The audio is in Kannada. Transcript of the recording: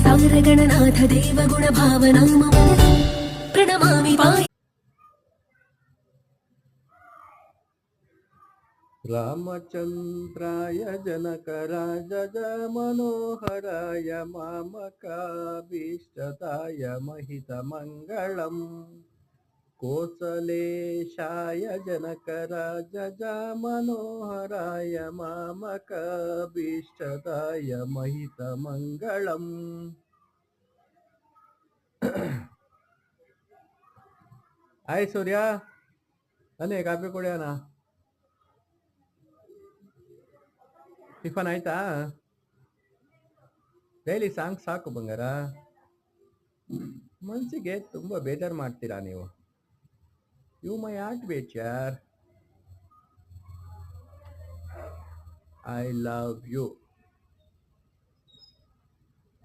ಸಾರ ಗಣನಾಥ ದೇವ ಗುಣ ಭಾವನಾಮಂ ಪ್ರಣಮಾಮಿ ಪಾಹಿ. ರಾಮಚಂದ್ರಾಯ ಜನಕರಾಜ ಮನೋಹರಾಯ ಮಾಮಕಾಭೀಷ್ಟದಾಯ ಮಹಿತಮಂಗಳಂ ಕೋಸಲೇಶಾಯ ಜನಕರಾಜ ಮನೋಹರಾಯ ಮಾಮಕಾಭೀಷ್ಟದಾಯ ಮಹಿತಮಂಗಳಂ. ಆಯ್ ಸೂರ್ಯ ಅನೇ ಕಾಫಿ ಕುಡಿಯೋಣ. ಟಿಫನ್ ಆಯ್ತಾ? ಡೈಲಿ ಸಾಂಗ್ ಸಾಕು ಬಂಗಾರ. ಮನಸ್ಸಿಗೆ ತುಂಬ ಬೇಜಾರು ಮಾಡ್ತೀರಾ ನೀವು. ಯು ಮೈ ಹಾರ್ಟ್ ಬೇಟ್ ಯಾರ್. I love you.